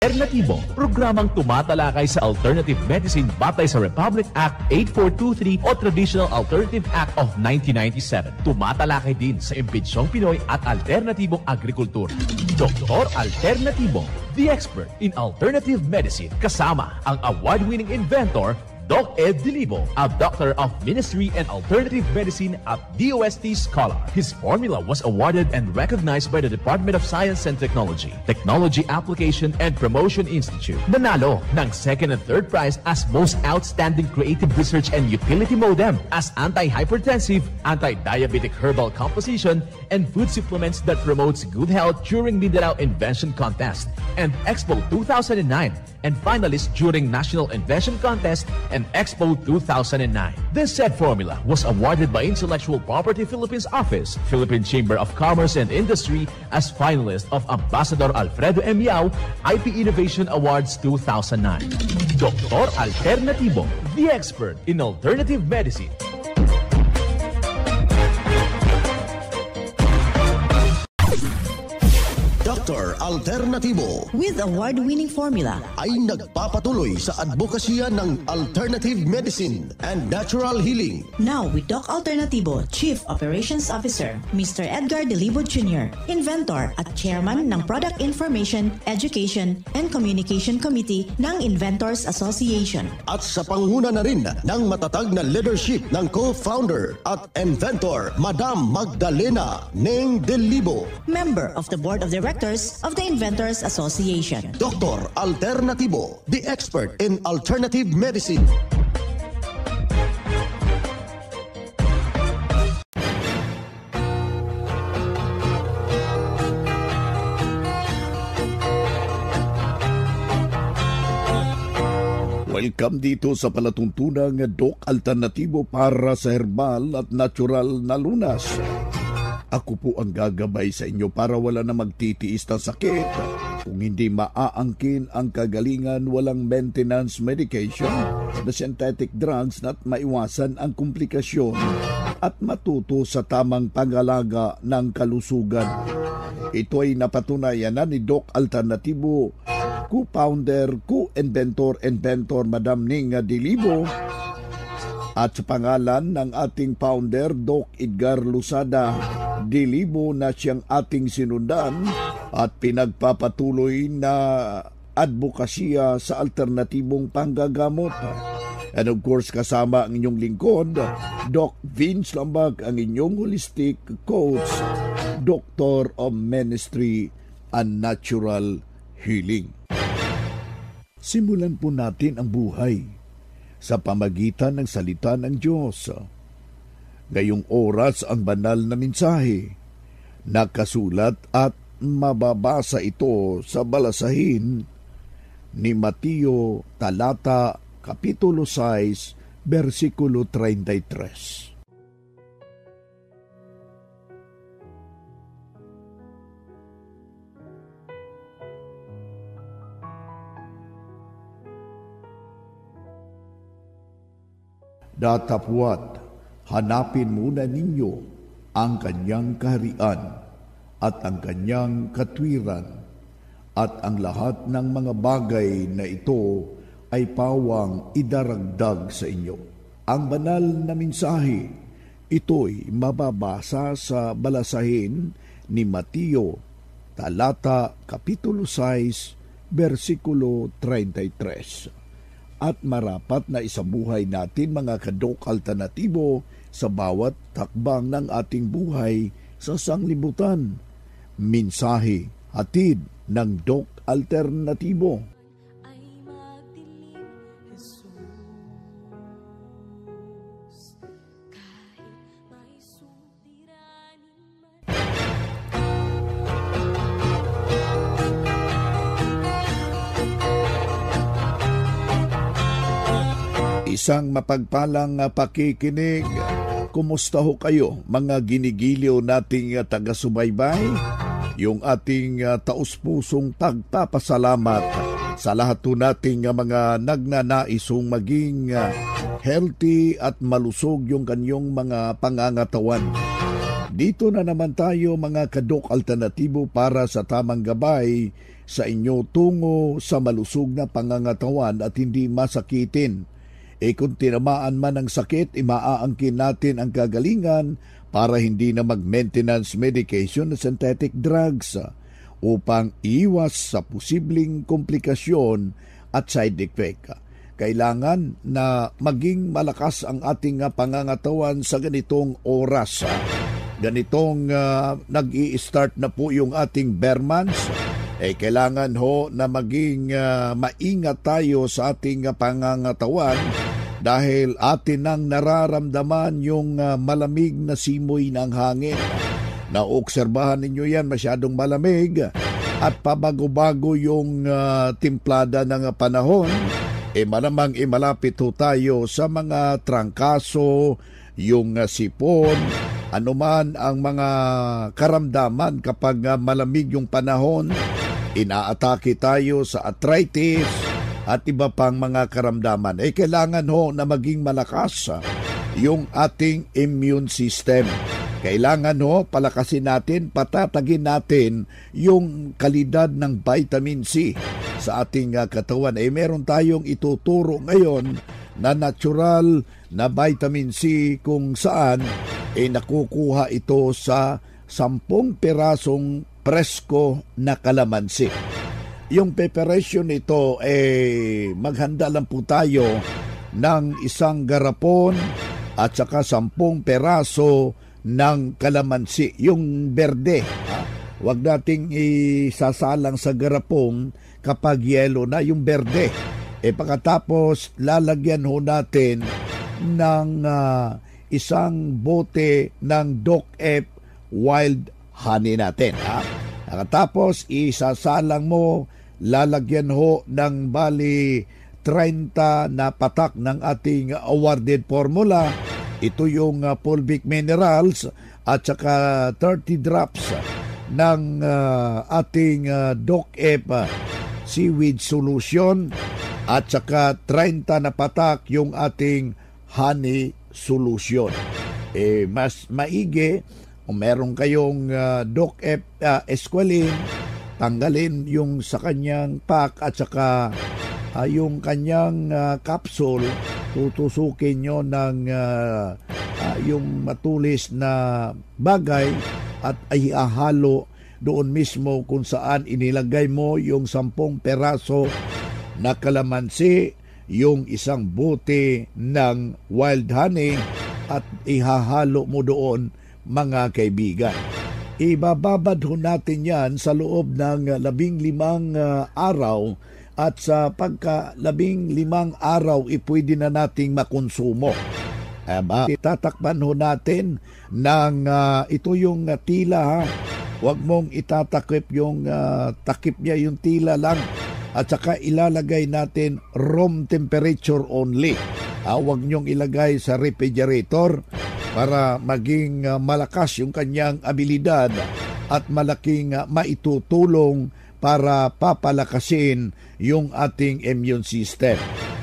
Alternatibo, programang tumatalakay sa alternative medicine batay sa Republic Act 8423 o Traditional Alternative Act of 1997. Tumatalakay din sa impinsyong Pinoy at alternatibong agrikultura. Doktor Alternatibo, the expert in alternative medicine, kasama ang award-winning inventor Doc Ed Dilibo, a doctor of ministry and alternative medicine at DOST Scholar. His formula was awarded and recognized by the Department of Science and Technology, Technology Application and Promotion Institute. Nanalo ng second and third prize as Most Outstanding Creative Research and Utility Modem as Anti-Hypertensive, Anti-Diabetic Herbal Composition, and Food Supplements that promotes good health during Mindanao Invention Contest and Expo 2009, and finalist during National Invention Contest and Expo 2009. This said formula was awarded by Intellectual Property Philippines Office, Philippine Chamber of Commerce and Industry as finalist of Ambassador Alfredo M. Yao IP Innovation Awards 2009. Doktor Alternatibo, the expert in alternative medicine. Dr. Alternatibo with award-winning formula ay nagpapatuloy sa advokasya ng alternative medicine and natural healing. Now with Doc Alternatibo, Chief Operations Officer, Mr. Edgar Dilibo Jr., Inventor at Chairman ng Product Information, Education and Communication Committee ng Inventors Association. At sa panguna na rin ng matatag na leadership ng co-founder at inventor, Madam Magdalena Neng Dilibo, Member of the Board of Directors of the Inventors Association. Dr. Alternatibo, the expert in alternative medicine. Welcome dito sa palatuntunang Doc Alternatibo para sa herbal at natural na lunas. Ako po ang gagabay sa inyo para wala na magtitiis na sakit. Kung hindi maaangkin ang kagalingan, walang maintenance medication na synthetic drugs na maiwasan ang komplikasyon at matuto sa tamang pangalaga ng kalusugan. Ito ay napatunayan na ni Doc Alternatibo, co-founder, co-inventor, Madam Ning Dilibo, at sa pangalan ng ating founder, Doc Edgar Lusada Dilibo, na siyang ating sinundan at pinagpapatuloy na advokasya sa alternatibong panggagamot. And of course, kasama ang inyong lingkod, Doc Vince Lambag, ang inyong holistic coach, Doctor of Ministry and Natural Healing. Simulan po natin ang buhay sa pamagitan ng salita ng Diyos. Ngayong oras ang banal na mensahe, nakasulat at mababasa ito sa balasahin ni Mateo talata kapitulo 6 versikulo 33. Datapwat, hanapin muna ninyo ang kanyang kaharian at ang kanyang katwiran, at ang lahat ng mga bagay na ito ay pawang idaragdag sa inyo. Ang banal na mensahe, ito'y mababasa sa balasahin ni Mateo, talata kapitulo 6, versikulo 33. At marapat na isabuhay natin mga kadok alternatibo sa bawat takbang ng ating buhay sa sanglibutan. Mensahe hatid ng Doc Alternatibo. Isang mapagpalang pakikinig. Kumusta ho kayo mga ginigiliw nating taga-subaybay? Yung ating taus-pusong pagpapasalamat sa lahat po nating mga nagnanaisong maging healthy at malusog yung kanyong mga pangangatawan. Dito na naman tayo mga kadok alternatibo para sa tamang gabay sa inyo tungo sa malusog na pangangatawan at hindi masakitin. Kung tinamaan man ng sakit, imaaangkin natin ang kagalingan para hindi na mag-maintenance medication na synthetic drugs upang iwas sa posibleng komplikasyon at side effect. Kailangan na maging malakas ang ating pangangatawan sa ganitong oras. Ganitong nag-i-start na po yung ating bare months. Kailangan ho na maging maingat tayo sa ating pangangatawan dahil atin nang nararamdaman yung malamig na simoy ng hangin. Naobserbahan ninyo yan, masyadong malamig at pabago-bago yung timplada ng panahon. Malamang malapit ho tayo sa mga trangkaso, yung sipon, anuman ang mga karamdaman kapag malamig yung panahon. Inaatake tayo sa arthritis at iba pang mga karamdaman. Kailangan ho na maging malakas yung ating immune system. Kailangan ho palakasin natin, patatagin natin yung kalidad ng vitamin C sa ating katawan. Meron tayong ituturo ngayon na natural na vitamin C kung saan nakukuha ito sa 10 pirasong presko na kalamansi. Yung preparation nito maghanda lang po tayo ng 1 garapon at saka 10 peraso ng kalamansi, yung berde. Huwag nating isasalang sa garapong kapag yelo na yung berde. Pagkatapos lalagyan ho natin ng 1 bote ng Doc F wild honey natin. Pagkatapos isasalang mo, lalagyan ho ng bali 30 na patak ng ating awarded formula. Ito yung fulvic minerals at saka 30 drops ng ating Doc F seaweed solution at saka 30 na patak yung ating honey solution. Mas maigi kung meron kayong Doc F Esqualene, tanggalin yung sa kanyang pack at saka yung kanyang capsule, tutusukin nyo ng yung matulis na bagay at ihahalo doon mismo kung saan inilagay mo yung 10 peraso na kalamansi, yung 1 bote ng wild honey at ihahalo mo doon, mga kaibigan. Ibababad ho natin yan sa loob ng 15 araw at sa pagka 15 araw pwede na nating makonsumo. Itatakpan ho natin ng ito yung tila ha. Huwag mong itatakip yung takip niya, yung tila lang. At saka ilalagay natin room temperature only. Huwag niyong ilagay sa refrigerator para maging malakas yung kanyang abilidad at malaking maitutulong para papalakasin yung ating immune system.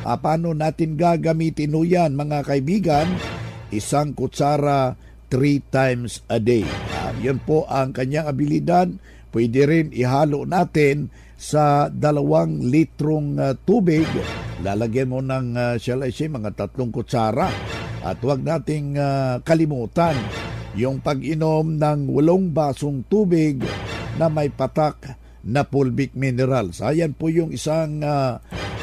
Paano natin gagamitin ho yan, mga kaibigan? 1 kutsara 3 times a day. Yun po ang kanyang abilidad. Pwede rin ihalo natin sa 2 litrong tubig. Lalagyan mo ng mga 3 kutsara. At huwag nating kalimutan yung pag-inom ng 8 basong tubig na may patak na fulvic minerals. Ayan po yung isang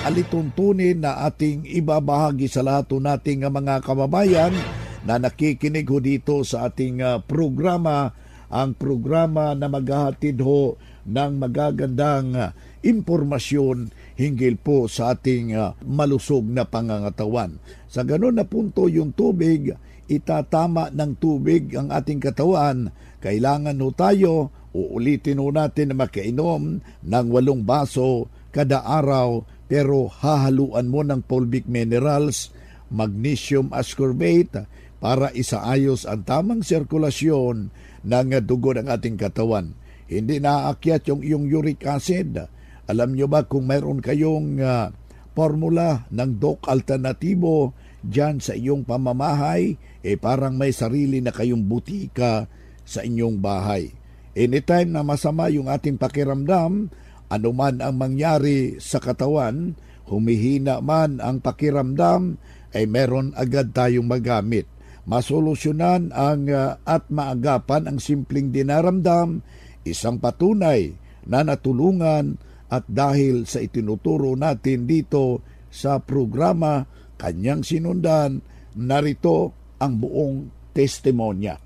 alituntunin na ating ibabahagi sa lahat nating mga kababayan na nakikinig ho dito sa ating programa, ang programa na maghahatid ho ng magagandang impormasyon hinggil po sa ating malusog na pangangatawan. Sa ganun na punto yung tubig, itatama ng tubig ang ating katawan. Kailangan ho tayo, uulitin ho natin na makainom ng 8 baso kada araw, pero hahaluan mo ng fulvic minerals, magnesium ascorbate para isaayos ang tamang sirkulasyon ng dugo ng ating katawan. Hindi naaakyat yung iyong uric acid. Alam nyo ba kung mayroon kayong formula ng Doc Alternatibo dyan sa iyong pamamahay, parang may sarili na kayong butika sa inyong bahay. Anytime na masama yung ating pakiramdam, Ano man ang mangyari sa katawan, humihina man ang pakiramdam, ay meron agad tayong magamit. Masolusyonan at maagapan ang simpleng dinaramdam, isang patunay na natulungan at dahil sa itinuturo natin dito sa programa, kanyang sinundan, narito ang buong testimonya.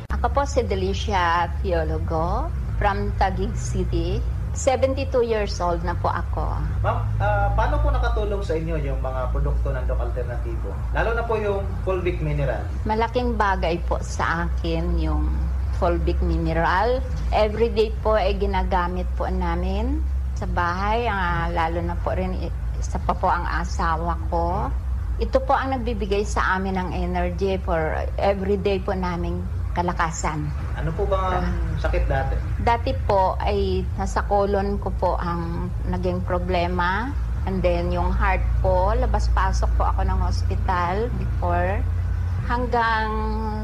Ako po si Delicia Theologo from Taguig City. 72 years old na po ako. Ma'am, paano po nakatulong sa inyo yung mga produkto ng Doc Alternativo? Lalo na po yung fulvic mineral. Malaking bagay po sa akin yung fulvic mineral. Everyday po ay ginagamit po namin sa bahay. Lalo na po rin isa pa po ang asawa ko. Ito po ang nagbibigay sa amin ng energy for everyday po naming kalakasan. Ano po bang sakit dati? Dati po ay nasa colon ko po ang naging problema. And then yung heart po, labas-pasok po ako ng hospital before. Hanggang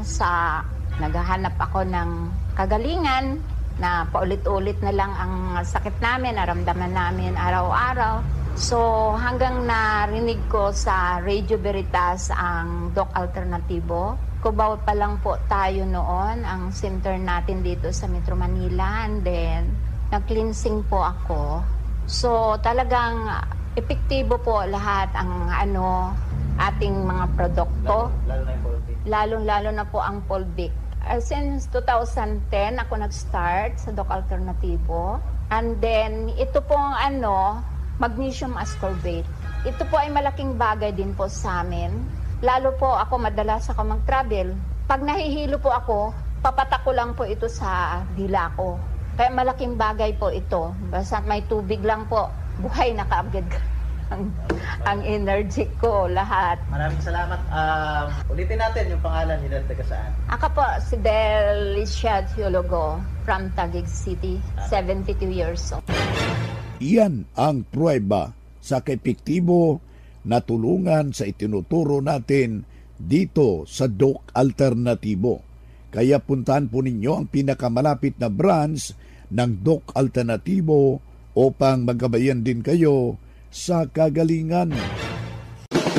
sa naghahanap ako ng kagalingan na paulit-ulit na lang ang sakit namin, naramdaman namin araw-araw. So hanggang narinig ko sa Radio Veritas ang Doc Alternativo. Cubao pa lang po tayo noon, ang center natin dito sa Metro Manila, and then nag-cleansing po ako. So talagang epektibo po lahat ang ating mga produkto. Lalo na yung fulvic. Lalo na po ang fulvic. Since 2010 ako nag-start sa Doc Alternativo. And then ito pong magnesium ascorbate. Ito po ay malaking bagay din po sa amin. Lalo po ako, madalas ako mag-travel. Pag nahihilo po ako, papatak ko lang po ito sa dila ko. Kaya malaking bagay po ito. Basta may tubig lang po, buhay na kaagad ang energy ko, lahat. Maraming salamat. Ulitin natin yung pangalan nila, taga saan? Ako po, si Delicia Theologo from Taguig City, 72 years old. Iyan ang pruweba sa kaepektibo na tulungan sa itinuturo natin dito sa Doc Alternativo. Kaya puntahan po ninyo ang pinakamalapit na branch ng Doc Alternativo upang magabayan din kayo sa kagalingan.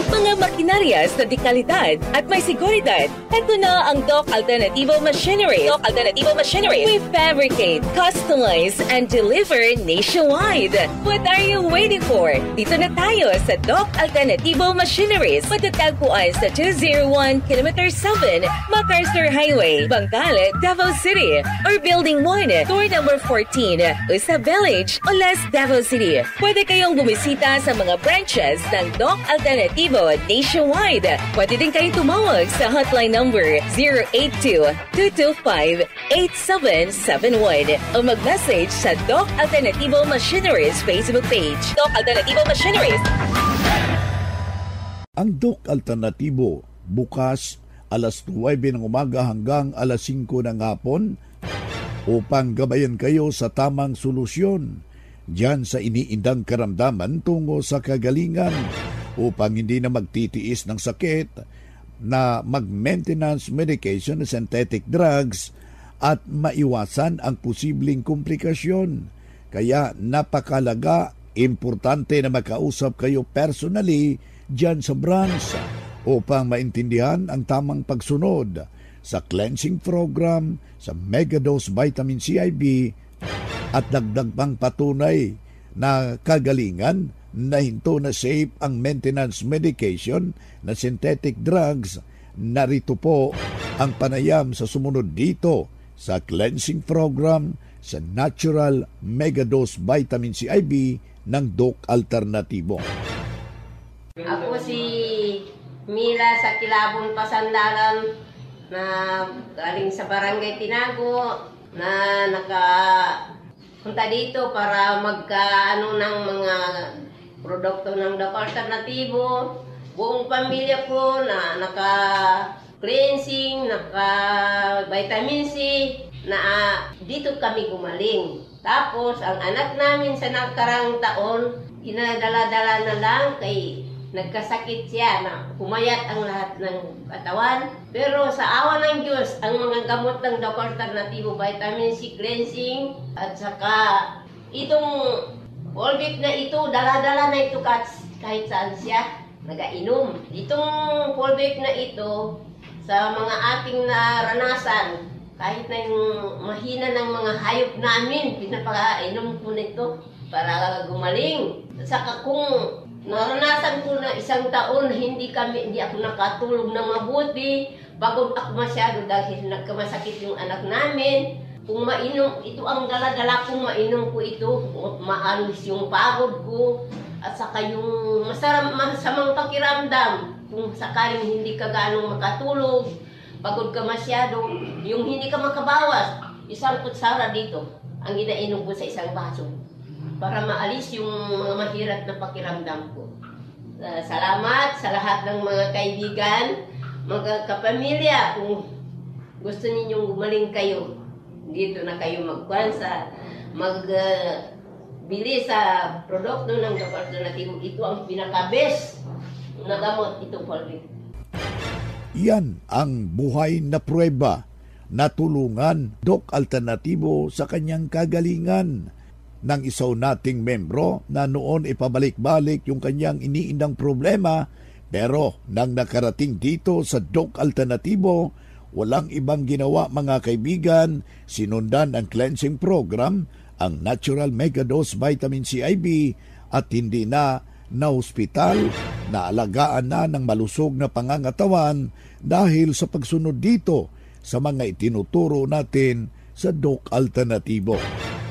Mga makinarias na dekalidad at may seguridad. Ito na ang Doc Alternativo Machinery. Doc Alternativo Machinery. We fabricate, customize, and deliver nationwide. What are you waiting for? Dito na tayo sa Doc Alternativo Machineries. Matatagpuan sa 201 km 7 MacArthur Highway, Bangkalet, Davao City. Or Building 1, Door number 14, Usa Village, Olas, Davao City. Pwede kayong bumisita sa mga branches ng Doc Alternativo nationwide. Pwede din kayo tumawag sa hotline number 082-225-8771 o mag-message sa Doc Alternativo Machineries Facebook page. Doc Alternativo Machineries. Ang Doc Alternativo bukas alas 9 ng umaga hanggang alas 5 ng hapon upang gabayan kayo sa tamang solusyon diyan sa iniindang karamdaman tungo sa kagalingan, upang hindi na magtitiis ng sakit na mag-maintenance medication na synthetic drugs at maiwasan ang posibleng komplikasyon. Kaya napakalaga, importante na makausap kayo personally dyan sa branch upang maintindihan ang tamang pagsunod sa cleansing program, sa Megadose Vitamin CIB at dagdag pang patunay na kagalingan na hinto na safe ang maintenance medication na synthetic drugs. Narito po ang panayam sa sumunod dito sa cleansing program sa Natural Megadose Vitamin CIB ng Doc Alternativo. Ako si Mila sa Kilabon, Pasandalan, na galing sa Barangay Tinago, na punta dito para magkaano ng mga produkto ng Doc Alternativo. Buong pamilya ko na naka-cleansing, naka-vitamin C, na dito kami gumaling. Tapos, ang anak namin sa nakarang taon, inadala-dala na lang kay nagkasakit siya na pumayat ang lahat ng katawan. Pero sa awa ng Diyos, ang mga gamot ng Doc Alternativo, vitamin C cleansing, at saka Itong Volvic na ito, dala-dala na ito kahit saan siya nagainom. Itong Volvic na ito, sa mga ating naranasan, kahit na yung mahina ng mga hayop namin, pinapakainom ko nito para gumaling. Saka kung naranasan ko na isang taon, hindi ako nakatulog ng mabuti, pagod ako masyado dahil nagkamasakit yung anak namin. Kung mainom, ito ang dala-dala kong mainom ko ito, maalis yung pagod ko, at saka yung masamang pakiramdam, kung sakaling hindi ka ganong makatulog, pagod ka masyado, yung hindi ka makabawas, isang kutsara dito, ang inainom ko sa isang baso, para maalis yung mga mahirap na pakiramdam ko. Salamat sa lahat ng mga kaibigan, mga kapamilya, kung gusto ninyong gumaling kayo, dito na kayo magbili sa produkto ng Doc Alternativo. Ito ang pinaka-best na gamot, itong Volvic. Yan ang buhay na pruweba na tulungan Doc Alternativo sa kanyang kagalingan ng isaw nating membro na noon ipabalik-balik yung kanyang iniindang problema, pero nang nakarating dito sa Doc Alternativo, walang ibang ginawa mga kaibigan, sinundan ang cleansing program, ang Natural Megadose Vitamin C IV at hindi na hospital, naalagaan na ng malusog na pangangatawan dahil sa pagsunod dito sa mga itinuturo natin sa Doc Alternativo.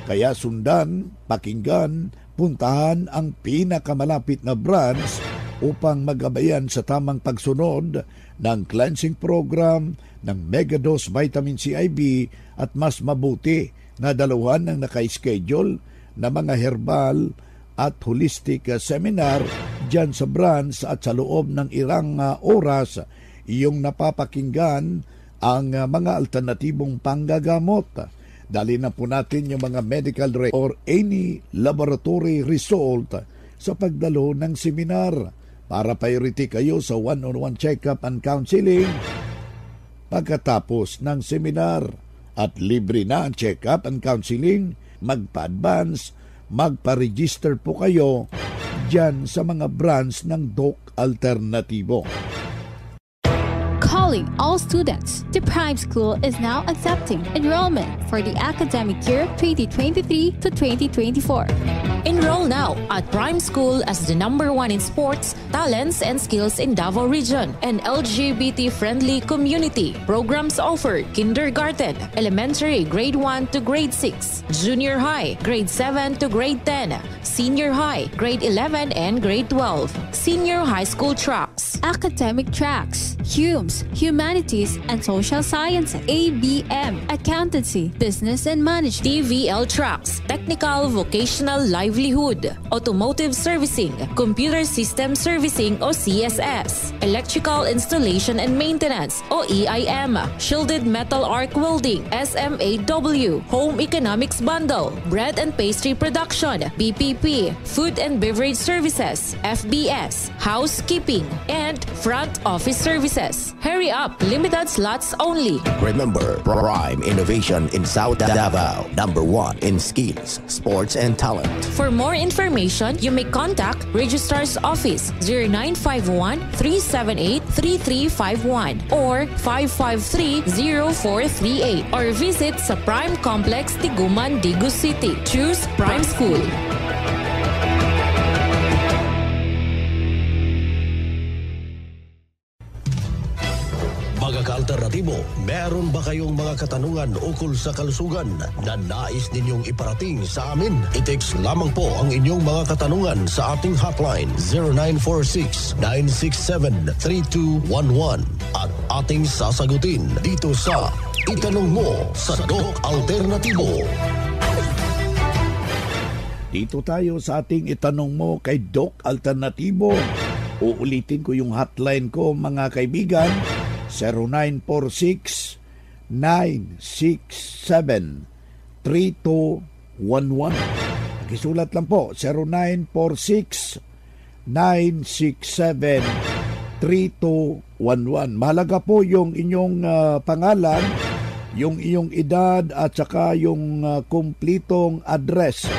Kaya sundan, pakinggan, puntahan ang pinakamalapit na branch upang magabayan sa tamang pagsunod ng cleansing program ng Megadose Vitamin C IV at mas mabuti na dalawan ng naka-schedule na mga herbal at holistic seminar dyan sa branch at sa loob ng ilang oras iyong napapakinggan ang mga alternatibong panggagamot. Dali na po natin yung mga medical or any laboratory result sa pagdalo ng seminar para priority kayo sa one-on-one check-up and counseling pagkatapos ng seminar. At libre na ang check-up and counseling, magpa-advance, magpa-register po kayo dyan sa mga branch ng Doc Alternativo. Calling all students, the Prime School is now accepting enrollment for the academic year 2023 to 2024. Enroll now at Prime School as the #1 in sports, talents, and skills in Davao Region, an LGBT-friendly community. Programs offered: kindergarten, elementary grade 1 to grade 6, junior high grade 7 to grade 10, senior high grade 11 and grade 12, senior high school tracks, academic tracks, HUMS, Humanities and Social Sciences, ABM, Accountancy, Business and Management, TVL tracks, technical vocational livelihood, automotive servicing, computer system servicing o CSS, electrical installation and maintenance o EIM, shielded metal arc welding, SMAW, home economics bundle, bread and pastry production, BPP, food and beverage services, FBS, housekeeping, and front office services. Hurry up, limited slots only. Remember, Prime Innovation in South Davao, #1 in skills, sports, and talent. For more information, you may contact Registrar's Office 0951-378-3351 or 553-0438 or visit sa Prime Complex, Tiguman, Digu City. Choose Prime School. Alternatibo, meron ba kayong mga katanungan ukol sa kalusugan na nais ninyong iparating sa amin? I-text lamang po ang inyong mga katanungan sa ating hotline 0946-967-3211 at ating sasagutin dito sa Itanong Mo sa Doc Alternatibo. Dito tayo sa ating Itanong Mo kay Doc Alternatibo. Uulitin ko yung hotline ko mga kaibigan. 0946-967-3211. Pakisulat lang po, 0946-967-3211. Mahalaga po yung inyong pangalan, yung iyong edad at saka yung kumplitong address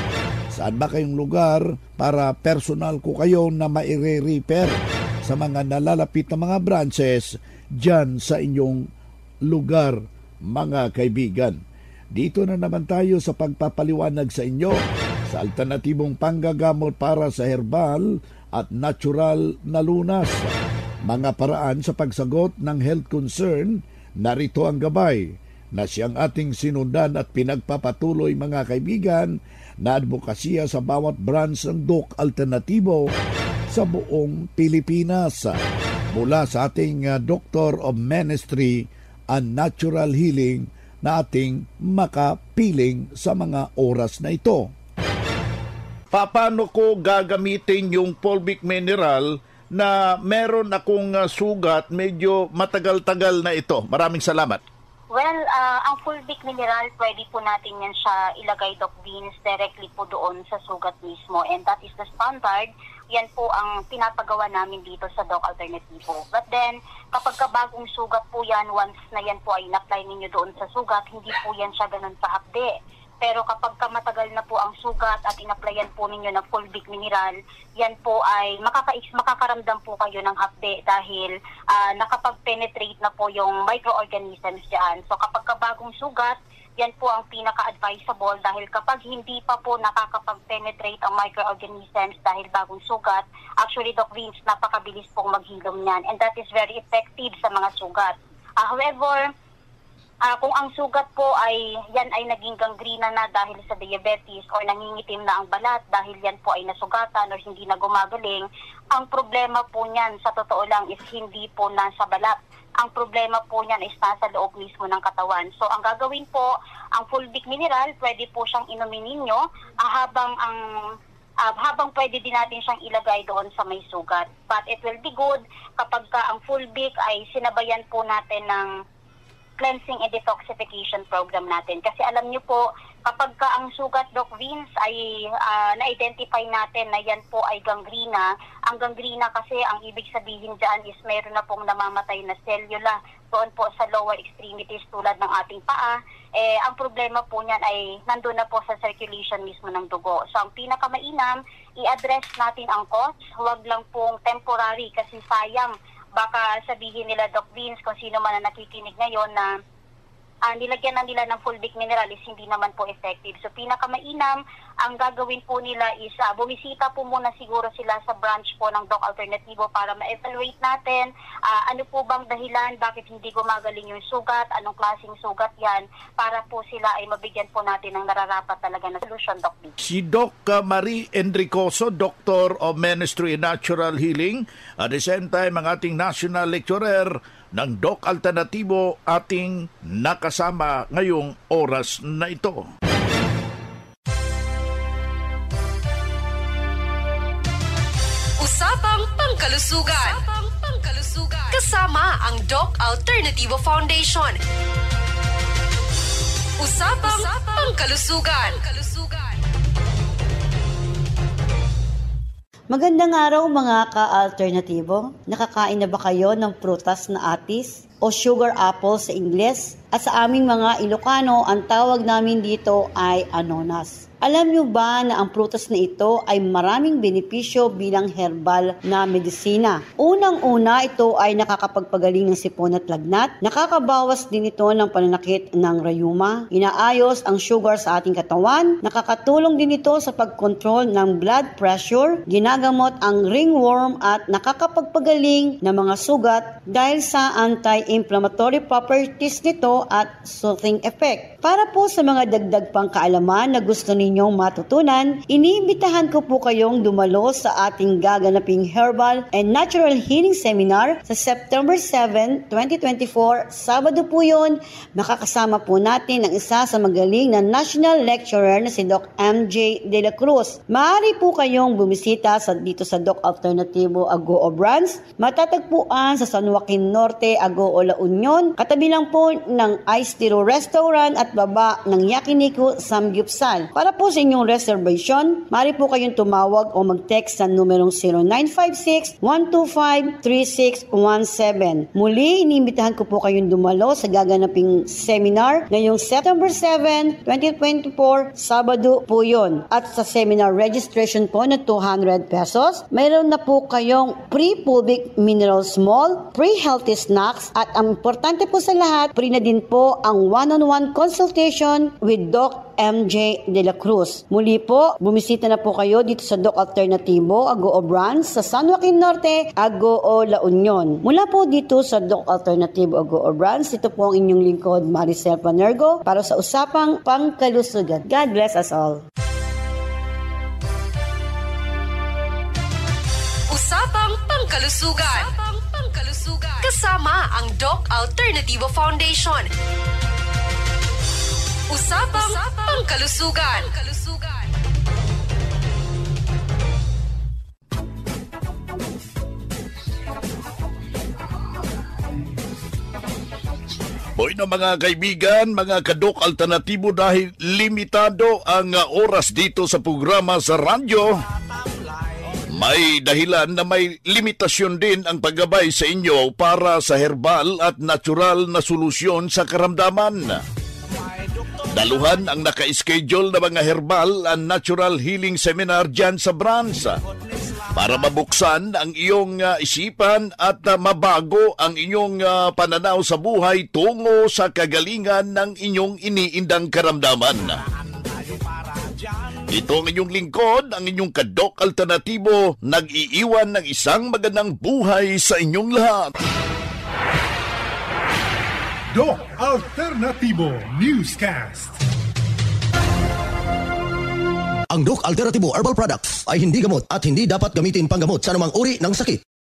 Saan ba kayong lugar para personal ko kayo na maire-repair sa mga nalalapit na mga branches dyan sa inyong lugar, mga kaibigan. Dito na naman tayo sa pagpapaliwanag sa inyo sa alternatibong panggagamot para sa herbal at natural na lunas. Mga paraan sa pagsagot ng health concern, narito ang gabay na siyang ating sinundan at pinagpapatuloy, mga kaibigan, na advokasya sa bawat branch ng Doc Alternatibo sa buong Pilipinas. Mula sa ating Doctor of Ministry and Natural Healing na ating makapiling sa mga oras na ito. Paano ko gagamitin yung fulvic mineral na meron akong sugat, medyo matagal-tagal na ito? Maraming salamat. Well, ang fulvic mineral, pwede po natin yan siya ilagay, Doc Vince, directly po doon sa sugat mismo. And that is the standard. Yan po ang pinapagawa namin dito sa Doc Alternativo. But then, kapag bagong sugat po yan, once na yan po ay in-apply ninyo doon sa sugat, hindi po yan siya ganun sa hapde. Pero kapag matagal na po ang sugat at in-applyan po ninyo ng fulvic mineral, yan po ay makakaramdam po kayo ng hapde dahil nakapag-penetrate na po yung microorganisms dyan. So kapag bagong sugat, yan po ang pinaka-advisable dahil kapag hindi pa po nakakapag-penetrate ang microorganisms dahil bagong sugat, actually, Doc Vince, napakabilis pong maghilom niyan. And that is very effective sa mga sugat. However, kung ang sugat po ay yan ay naging gangrena na dahil sa diabetes or nangingitim na ang balat dahil yan po ay nasugatan or hindi na gumagaling, ang problema po niyan sa totoo lang is hindi po nasa balat. Ang problema po niyan is nasa loob mismo ng katawan. So ang gagawin po, ang fulvic mineral, pwede po siyang inumin ninyo habang pwede din natin siyang ilagay doon sa may sugat. But it will be good kapag ang fulvic ay sinabayan po natin ng cleansing and detoxification program natin. Kasi alam niyo po, kapag ang sugat, Doc Vince, ay na-identify natin na yan po ay gangrena, ang gangrena kasi ang ibig sabihin dyan is mayroon na pong namamatay na cellula doon po sa lower extremities tulad ng ating paa. Ang problema po niyan ay nandun na po sa circulation mismo ng dugo. So ang pinakamainam, i-address natin ang cause, huwag lang pong temporary kasi sayang. Baka sabihin nila, Doc Vince, kung sino man na nakikinig ngayon na nilagyan na nila ng fulvic mineral is hindi naman po effective. So pinakamainam, ang gagawin po nila is bumisita po muna siguro sila sa branch po ng Doc Alternativo para ma-evaluate natin ano po bang dahilan, bakit hindi gumagaling yung sugat, anong klaseng sugat yan, para po sila ay mabigyan po natin ng nararapat talaga na solusyon, Doc Vince. Si Doc Marie Enricoso, Doctor of Ministry and Natural Healing, at the same time ang ating national lecturer ng Doc Alternativo, ating nakasama ngayong oras na ito. Usapang Pangkalusugan. Kasama ang Doc Alternativo Foundation. Usapang Pangkalusugan. Magandang araw mga ka-alternatibo. Nakakain na ba kayo ng prutas na atis o sugar apple sa Ingles? At sa aming mga Ilocano, ang tawag namin dito ay anonas. Alam niyo ba na ang prutas na ito ay maraming benepisyo bilang herbal na medisina? Unang-una, ito ay nakakapagpagaling ng sipon at lagnat. Nakakabawas din ito ng pananakit ng rayuma. Inaayos ang sugar sa ating katawan. Nakakatulong din ito sa pagkontrol ng blood pressure. Ginagamot ang ringworm at nakakapagpagaling ng mga sugat dahil sa anti-inflammatory properties nito at soothing effect. Para po sa mga dagdag pang kaalaman na gusto ninyong matutunan, iniimbitahan ko po kayong dumalo sa ating gaganaping Herbal and Natural Healing Seminar sa September 7, 2024. Sabado po yun. Makakasama po natin ang isa sa magaling na national lecturer na si Doc MJ De La Cruz. Maaari po kayong bumisita dito sa Doc Alternativo Agoo Branch. Matatagpuan sa San Joaquin Norte, Agoo, La Union. Katabi lang po ng Ice Tiro Restaurant at baba ng Yakiniku Samgyupsal. Para po sa inyong reservation, maaari po kayong tumawag o mag-text sa numerong 0956-125-3617. Muli, inimbitahan ko po kayong dumalo sa gaganaping seminar ngayong September 7, 2024, Sabado po yun. At sa seminar registration po na 200 pesos, mayroon na po kayong pre-pubic minerals mall, pre-healthy snacks, at ang importante po sa lahat, free na din po ang one-on-one consultation with Doc MJ De La Cruz. Muli po, bumisita na po kayo dito sa Doc Alternativo, Agoo Branch, sa San Joaquin Norte, Agoo, La Union. Mula po dito sa Doc Alternativo, Agoo Branch, ito po ang inyong lingkod, Maricel Panergo, para sa Usapang Pangkalusugan. God bless us all. Usapang Pangkalusugan. Kasama ang Doc Alternativo Foundation. Usapang Pangkalusugan. Boy na mga kaibigan, mga kadok alternatibo, dahil limitado ang oras dito sa programa sa radyo, may dahilan na may limitasyon din ang paggabay sa inyo para sa herbal at natural na solusyon sa karamdaman. Daluhan ang naka-schedule na mga herbal and natural healing seminar dyan sa branch para mabuksan ang iyong isipan at mabago ang inyong pananaw sa buhay tungo sa kagalingan ng inyong iniindang karamdaman. Ito ang inyong lingkod, ang inyong kadok alternatibo, nag-iiwan ng isang magandang buhay sa inyong lahat. Doc Alternativo Newscast. Ang Doc Alternativo Herbal Products ay hindi gamot at hindi dapat gamitin panggamot sa anumang uri ng sakit.